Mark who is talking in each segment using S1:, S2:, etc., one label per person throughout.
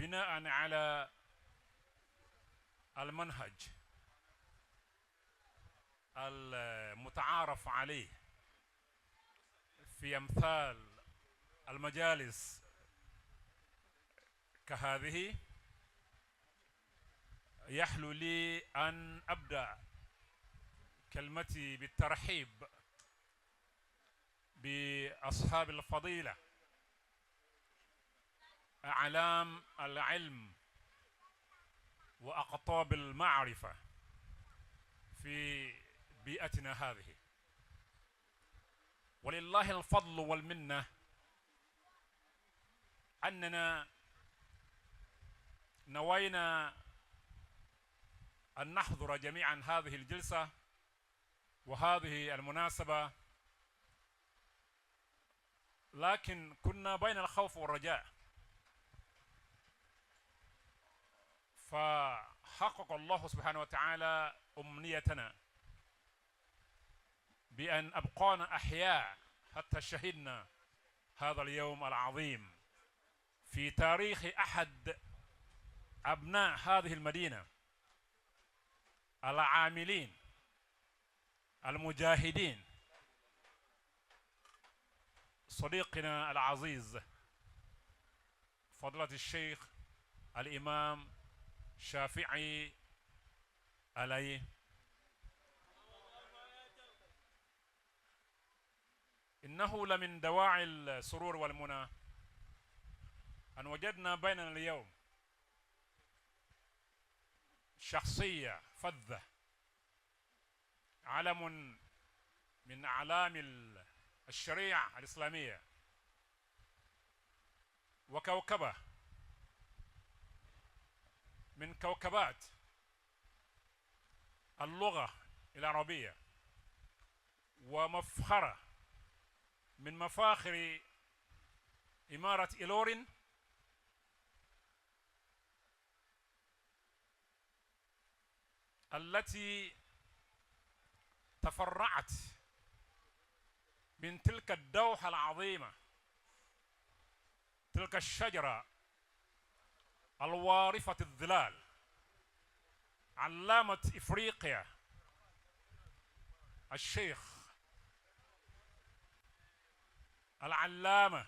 S1: بناء على المنهج المتعارف عليه في أمثال المجالس كهذه، يحلو لي أن أبدأ كلمتي بالترحيب بأصحاب الفضيلة، أعلام العلم وأقطاب المعرفة في بيئتنا هذه. ولله الفضل والمنة أننا نوينا أن نحضر جميعا هذه الجلسة وهذه المناسبة، لكن كنا بين الخوف والرجاء، فحقق الله سبحانه وتعالى أمنيتنا بأن أبقانا أحياء حتى شهدنا هذا اليوم العظيم في تاريخ أحد أبناء هذه المدينة العاملين المجاهدين، صديقنا العزيز فضيلة الشيخ الإمام شافعي عليه. إنه لمن دواعي السرور والمنى أن وجدنا بيننا اليوم شخصية فذة، علم من أعلام الشريعة الإسلامية، وكوكبة من كوكبات اللغة العربية، ومفخرة من مفاخر إمارة إيلورين، التي تفرعت من تلك الدوحة العظيمة، تلك الشجرة الوارفة الظلال، علامة إفريقيا الشيخ العلامة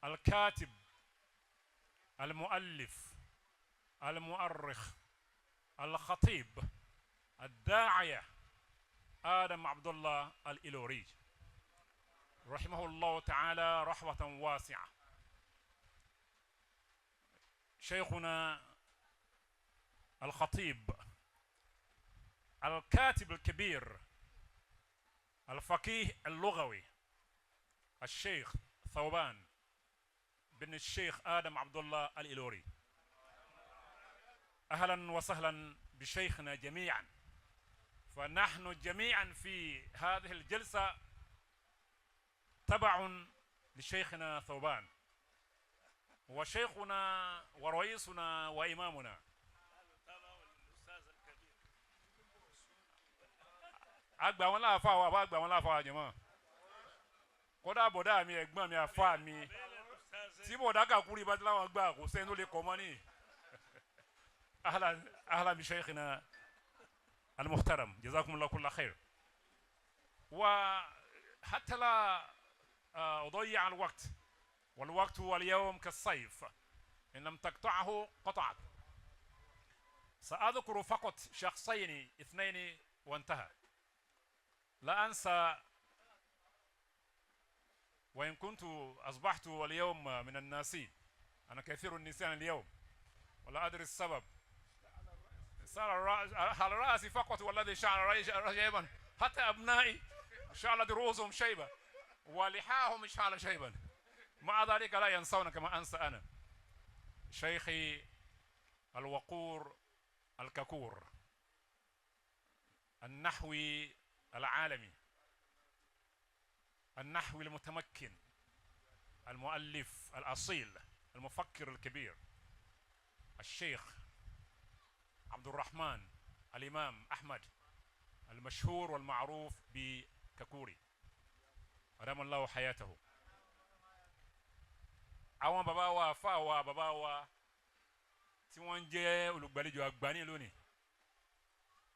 S1: الكاتب المؤلف المؤرخ الخطيب الداعية آدم عبد الله الإيلوري رحمه الله تعالى رحمة واسعة. شيخنا الخطيب الكاتب الكبير الفقيه اللغوي الشيخ ثوبان بن الشيخ آدم عبد الله الإيلوري، أهلا وسهلا بشيخنا جميعا. فنحن جميعا في هذه الجلسة تبع لشيخنا ثوبان، وشيخنا ورئيسنا وإمامنا. أكبر ولا أفا أكبر ولا أفا جماعة كودا بودا مي أكبر مي أفا مي تي بودا كاكوري بدلا أكبر كوسينو لي كوماني. أهلا أهلا بشيخنا المحترم، جزاكم الله كل خير. وحتى لا أضيع الوقت، والوقت هو اليوم كالسيف إن لم تقطعه قطعك، سأذكر فقط شخصين اثنين وانتهى. لا أنسى، وإن كنت أصبحت اليوم من الناسين، أنا كثير النسيان اليوم ولا أدري السبب. صار على رأسي فقط والذي شعر شيبا، حتى أبنائي شعلت رؤوسهم شيبا ولحاهم شعل شيبا، مع ذلك لا ينسون كما أنسى أنا. شيخي الوقور الككور، النحوي العالمي، النحوي المتمكن، المؤلف الأصيل، المفكر الكبير، الشيخ عبد الرحمن الإمام أحمد المشهور والمعروف بككوري، أدام الله حياته. àwọn bàbá wa àfa wa bàbá wa tí wọ́n jẹ́ olùgbàlejò àgbà ní lónìí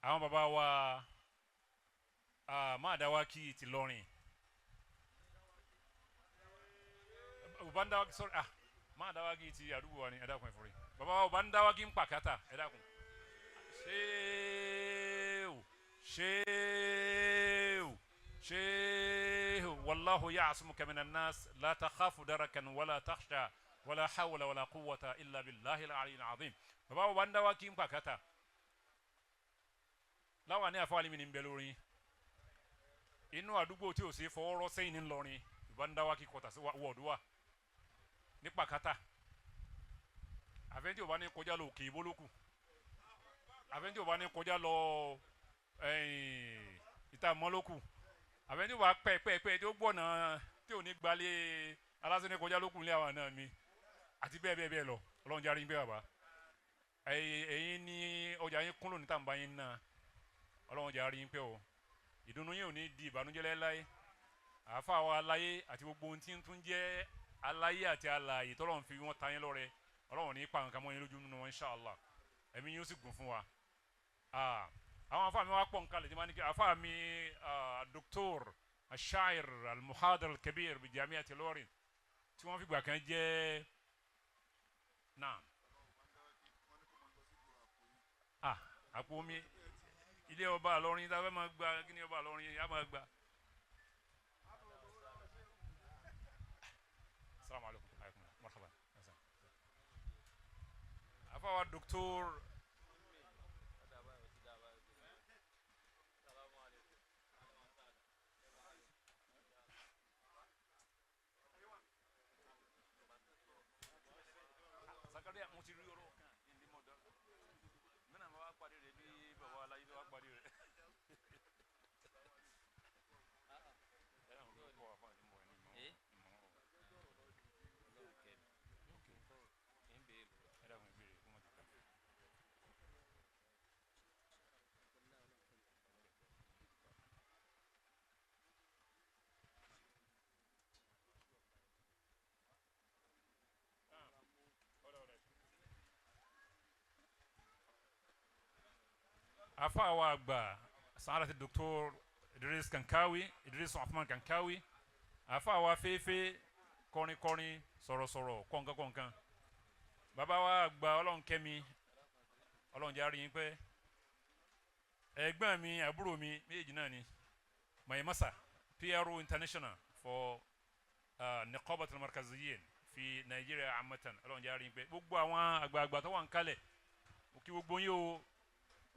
S1: àwọn bàbá wa máa dá wa kí ti lọrin bàbá ń dá wa kí sorry máa dá wa kí ti àdúgbò wa ni ẹ dákun ẹ fúri bàbá wa bá ń dá wa kí ń pàkátà ẹ dákun شيء والله يعصمك من الناس لا تخاف دركا ولا تخشى ولا حول ولا قوة إلا بالله العلي العظيم bàbá wa banda wa kí n pàkátà láwa ní àfọwálí mi ní bẹlórin inú àdúgbò tí ò sí fọwọ́rọ́ sẹ́yìn ní lọrin banda wa kí kọta sí wọ́ọ̀dù wa ní pàkátà àfẹ́ntì ò bá ní kọjá lọ òkè ìbólókù àfẹ́ntì ò bá ní kọjá lọ ìta mọ́lókù àfẹ́ntì ò bá pẹ́ẹ́pẹ́ẹ́pẹ́ tí ó gbọ́nà tí ò ní gbalẹ̀ alásẹ̀ni kọjá lókùn lé àwọn náà mi àti bẹ́ẹ̀ bẹ́ẹ̀ bẹ́ẹ̀ lọ ọlọ́run járe ń bẹ́ẹ̀ bàbá ẹ̀yin ní ọjà yín kúnlò ní tàǹbà yín náà ọlọ́run járe ń pẹ́ o ìdùnnú yín ò ní di ìbànújẹ́ láéláé àáfà wa aláyé àti gbogbo ohun tí ń tún jẹ́ aláyé àti alààyè tọ́lọ́run fi wọ́n ta yín lọ́rẹ ọlọ́run ní pa nǹkan mọ́ yín lójú nínú wọn inshallah ẹ̀mí yín ó sì gùn fún wa àwọn àfà mi wá pọ̀ nǹkan lè ti máa ní kí àfà mi Dr. Ashair al-Muhadar al-Kabir bi Jami'ati Ilorin tí wọ́n fi gbà kan jẹ́ náà àpò omi ilé ọba Ìlọrin tá a fẹ́ máa gba kí ni ọba Ìlọrin yá máa gba. Assalamu alaikum marhaba àfàwà Dr. àfàwà àgbà sàádàtì Dr. Idris Othman Kankawi àfàwà fẹ́fẹ́ kọrinkọrin sọ̀rọ̀sọ̀rọ̀ kọ̀ǹkankan bàbá wa àgbà ọlọ́run kẹ́mi ọlọ́run járe yín pẹ́ ẹ̀gbọ́n mi àbúrò mi méjì náà ni Mayemasa PRO International for Niqabatul Markaziyyin fi Nigeria amatan ọlọ́run járe yín pẹ́ gbogbo àwọn àgbààgbà tó wà ń kalẹ̀ òkè gbogbo yín o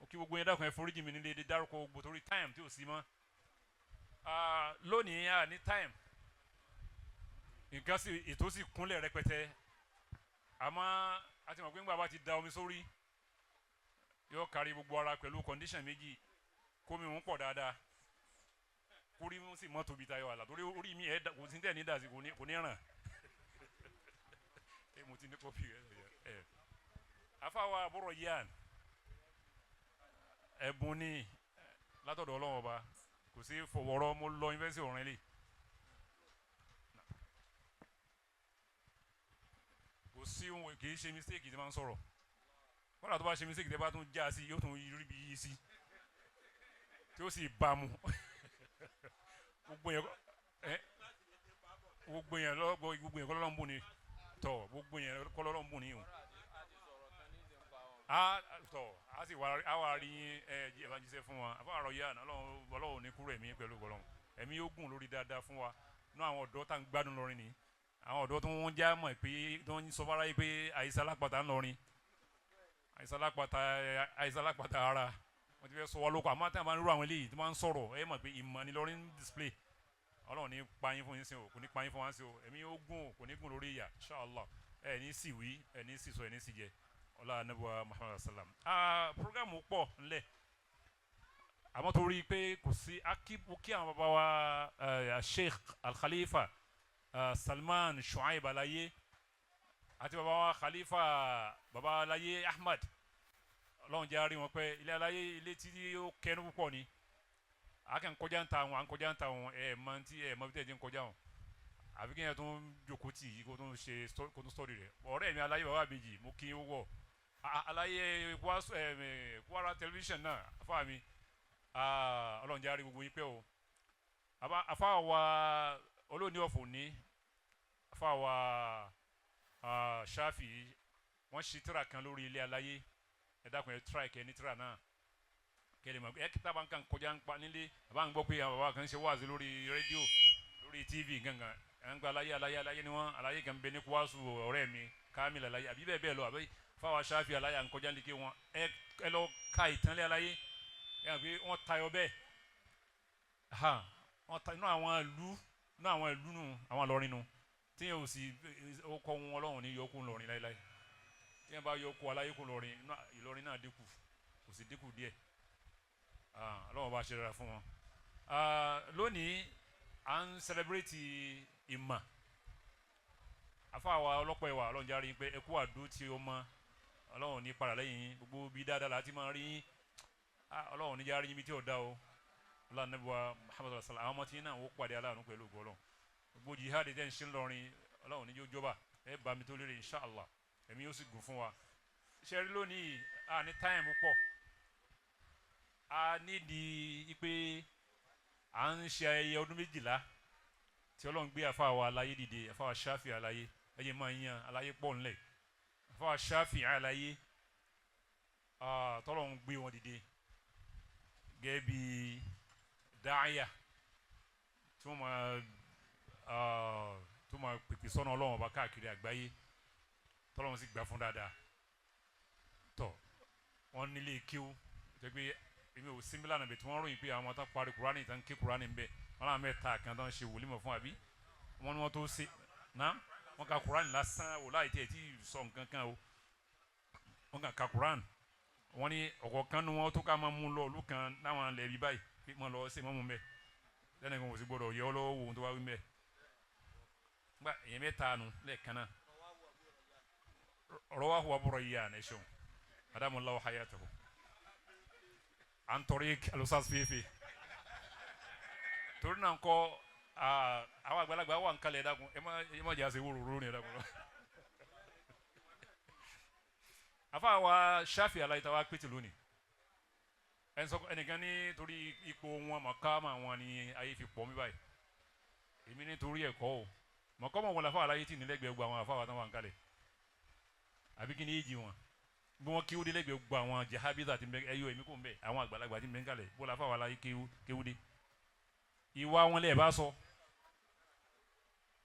S1: òkè gbogbo yẹn dákun ẹ foríjì mi nílé dárúkọ gbogbo torí time tí ò sí mọ́ lónìí ní time nǹkan sì ètò sì kúnlẹ̀ rẹpẹtẹ àmọ́ àti mọ̀ pé ńgbà bá ti da omi sórí yóò kárí gbogbo ara pẹ̀lú condition méjì kómi ń pọ̀ dáadáa kórí mú sì mọ́ tóbi tayọ àlà torí orí mi ẹ̀ kò sí tẹ̀ ní dàsí kò ní ràn mo ti ní kọ́pì ẹ̀ afáwa àbúrò yan ẹ̀bùn ni látọ̀dọ̀ ọlọ́wọ́n ọba kò sí fọwọ́rọ́ mo lọ yunifásitì ọ̀rìn lè kò sí ohun kì í ṣe mistake tí máa ń sọ̀rọ̀ kọ́nà tó bá ṣe mistake tí bá tún já sí yóò tún rí bí yí sí tí ó sì bá mu gbogbo yẹn kọ́ lọ́lọ́ ń bù ni tọ̀ gbogbo yẹn kọ́ lọ́lọ́ ń bù ni o a sì wá rí evangelist fún wa àbá àrọ̀ yá ọlọ́run ní kúrò ẹ̀mí pẹ̀lú ọlọ́run ẹ̀mí yóò gùn lórí dáadáa fún wa ní àwọn ọ̀dọ́ tá ń gbádùn lọ́rin ni àwọn ọ̀dọ́ tó ń já mọ̀ pé tó ń sọ fara yìí pé àìsàn alápàtà ń lọrin àìsàn alápàtà ara wọ́n ti fẹ́ sọ wá lóko àmọ́ tí a máa ń rú àwọn eléyìí tó máa ń sọ̀rọ̀ ẹ mọ̀ pé ìmọ̀ ni lọ́rin display ọlọ́run ní payín fún yín sí o kò ní payín fún wa sí o ẹ̀mí yóò gùn kò ní gùn lórí ìyà inshallah ẹ̀ ní sì wí ẹ̀ ní sì sọ ẹ̀ ní sì jẹ ọlá anabuwa Muhammad sallam programu pọ̀ nlẹ̀ àmọ́ torí pé kò sí kí àwọn bàbá wa Sheikh Al-Khalifa Salman Shuaib Alaye àti bàbá wa Khalifa bàbá Alaye Ahmad ọlọ́run jẹ́ àárín wọn pé ilé Alaye ilé tí ó kẹnu púpọ̀ ni a kàn kọjá ń ta wọn à ń kọjá ń ta wọn ẹ̀ mọ bí tẹ̀ ẹ́ ti ń kọjá wọn àfi kí yẹn tó ń jókòó tì í kó tó ń ṣe kó tó ń sọ́ọ̀dì rẹ̀ ọ̀rẹ́ mi aláyé bàbá méjì mo kí n wọ̀ aláyé Kwara tẹlifíṣàn náà afá mi ọlọ́run jẹ́ àrí gbogbo yín pẹ́ o afá wa olóòní ọ̀fọ̀ ní afá wa Ṣáfì wọ́n ṣe tíra kan lórí ilé aláyé ẹ dákun ẹ tíra ẹ̀kẹ́ ní tíra náà kẹ́lẹ́ mọ̀ ẹ kíta bá ń kàn kọjá ń pa nílé àbá ń gbọ́ pé àwọn bàbá kan ṣe wáàzí lórí rédíò lórí TV gangan ẹ̀ ń gba aláyé ni wọ́n aláyé kan bẹ ní Kwasu ọ̀rẹ́ mi Kamil aláyé àbí bẹ́ẹ̀ bẹ́ẹ̀ lọ àbí fáwọn Ṣáfì aláyé à ń kọjá lékè wọn ẹ lọ ka ìtànlẹ̀ aláyé ẹ hàn pé wọ́n tayọ bẹ́ẹ̀ wọ́n ta inú àwọn ìlú nù àwọn Ìlọrin nù tí yẹn ò sì ó kọ́ wọn Ọlọ́run ní yọkù Ìlọrin láéláé tí yẹn bá yọkù aláyé kù Ìlọrin náà dínkù kò sì dínkù díẹ̀ Ọlọ́run bá ṣe rárá fún wọn. Lónìí à ń celebrate ìmọ̀ afáwa ọlọ́pàá ìwà Ọlọ́run járe pé ẹ kú àdó tí ó mọ Ọlọ́run ní padà lẹ́yìn gbogbo bí dáadáa láti máa rí Ọlọ́run ní járe yín bí tí ò dá o Ọlọ́run Ànábì wa Muhammadu sallallahu àwọn ọmọ tí náà ó pàdé aláàánú pẹ̀lú ògo Ọlọ́run gbogbo jihad tẹ́ ń ṣe ńlọrin Ọlọ́run ní yóò jọba ẹ bá mi tó lérè inshallah ẹ̀mí yóò sì gùn fún wa ṣe rí lónìí a ní táìmù pọ̀ a nídìí pé à ń ṣe ayẹyẹ ọdún 12 tí Ọlọ́run gbé àfáwà aláyé dìde àfáwà Ṣáfì aláyé ẹ̀yẹ máa ń yan aláyé pọ̀ ńlẹ̀ àfáwà Ṣáfì aláyé tọ́lọ́run gbé wọn dìde gẹ́gẹ́ bí dáàyà tí wọ́n máa pèpè sọ́nà Ọlọ́run ọba káàkiri àgbáyé tọ́lọ́run sì gbà fún dáadáa tọ́ wọ́n nílé kíw jẹ́ pé èmi ò sí mílànà bẹ̀ tí wọ́n ròyìn pé àwọn tó parí Kùránì tó ń ké Kùránì ń bẹ̀ wọ́n náà mẹ́ta kan tó ń ṣe wòlímọ̀ fún àbí wọ́n ní wọ́n tó ṣe náà wọ́n ka Kùránì lásán wò láì tẹ̀ tí sọ nǹkan kan o wọ́n kàn ka Kùránì wọ́n ní ọ̀kọ̀ọ̀kan nu wọn tó ká máa mú lọ olú kan láwọn ilẹ̀ bí báyìí pé wọ́n lọ ṣe mọ́mú bẹ́ẹ̀ lẹ́nu kan kò sí gbọ́dọ̀ yẹ ọ́ lọ́wọ́ wo ohun tó wá wí bẹ́ẹ̀ gba èyàn mẹ́ta nu lẹ́ẹ̀kan náà rawahu Abu Rayyan ẹ̀ṣọ́ adamallahu hayatahu an tariq al-Ustaz Fifi torí náà kọ́ àwọn àgbàlagbà wà ń kalẹ̀ dákun ẹ má jẹ́ àṣẹ wúrúwúrú ni dákun lọ. afa wa Ṣáfì aláìta wa pété lónìí ẹnìkan ní torí ipò wọn mọ̀kámà wọn ni ayé fi pọ̀ mí báyìí èmi ní torí ẹ̀kọ́ o mọ̀kámà wọn làfà aláyé tì nílẹ̀gbẹ̀ẹ́ gbọ́ àwọn àfáwà tán wà ń kalẹ̀ àbí kí ni èjì wọn bí wọn kéwúdé lẹ́gbẹ̀ẹ́ gbọ́ àwọn jahabiza ti ń bẹ ẹyọ èmi kò ń bẹ àwọn àgbàlagbà ti ń bẹ ń kalẹ̀ bó làfà wà láyé kéwúdé ìwà wọn lẹ́ẹ̀ bá sọ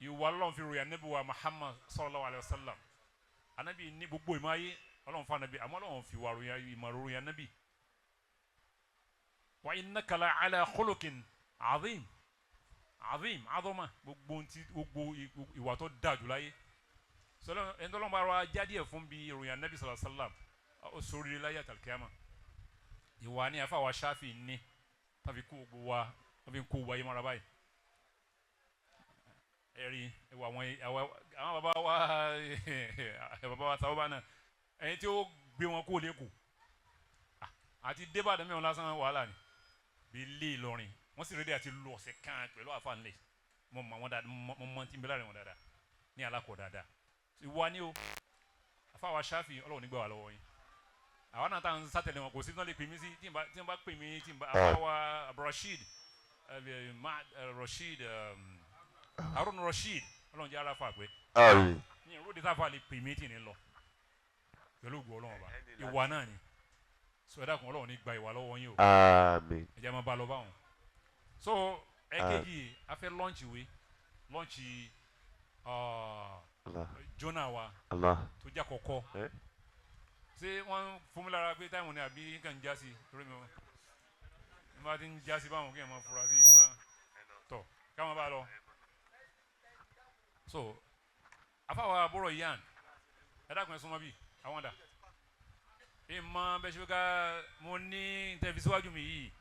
S1: ìwà Ọlọ́run fi ròyìn Ànábì wa Muhammad sallallahu alayhi wa sallam Ànábì ní gbogbo ìmọ̀ ayé Ọlọ́run fún Ànábì àmọ́ Ọlọ́run fi wà ròyìn Ànábì wa innaka la ala khuluqin azim azọ́mà gbogbo ìwà tó dáa jù láyé sọlọ ẹni tọ́lọ́mọ ara jáde ẹ̀ fún bí ìròyìn Ànábì sallallahu alaihi wasallam ó sórí láyé àtàlùkẹ́yàmà ìwà ni àfa wa Ṣáfì ní tàbí kó gbogbo wa wọ́n fi ń kó wa yé mọ́ra báyìí ẹ̀rí ẹ̀wọ̀ àwọn bàbá wa sábà náà ẹni tí ó gbé wọn kó lẹ́kọ̀ọ́ àti débàdàn mẹ́wọ̀n lásán wàhálà ni bí lé Ìlọrin wọ́n sì rédíò àti lu ọ̀sẹ̀ kan pẹ̀lú àfa ńlẹ̀ mo mọ̀ wọn dáadáa mo mọ̀ tí ń bẹ láàrin wọn dáadáa ní alákọ̀ọ́ dáadáa ìwà ni o àfa wa Ṣáfì Ọlọ́run nígbà wà lọ́wọ́ yín àwọn náà tá à ń sátẹ̀lé wọn kò sí tí wọ́n lè pè mí sí tí wọ́n bá pè mí tí àfa wa Rasheed Harun Rasheed Ọlọ́run jẹ́ ara fà pé ní ìròdì táfà lè pè mí tì ní lọ pẹ̀lú ògùn Ọlọ́run ọba ìwà náà ni so ẹ dákun Ọlọ́run ní gba ìwà lọ́wọ́ yín o
S2: Àmín
S1: ẹ jẹ́ máa bá lọ báwọn so ẹ̀kejì a fẹ́ lọ́ọ̀nchì wé lọ́ọ̀nchì Jonah wa tó jẹ́ àkọ́kọ́ ṣé wọ́n fún mi lára pé táìmù ni àbí nǹkan ń já sí torí mi ní bá ti ń já sí báwọn kí ẹ máa fura sí tọ̀ káwọn bá lọ so afáwa Abu Rayyan ẹ dákun ẹ súnmọ́ bí àwọn dà ìmọ̀ bẹ́ẹ̀ ṣe ká mo ní tẹ̀físíwájú mi yìí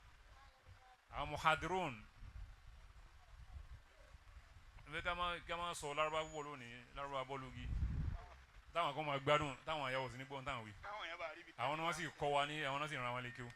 S1: àwọn muhadirun ẹ ká máa sọ Lárúbá wọ lónìí Lárúbá bọ́ọ̀lùgì táwọn kan máa gbádùn táwọn àyàwó sí ní gbọ́n táwọn wí àwọn ni wọ́n sì kọ́ wa ní àwọn náà sì ràn wọ́n lékeu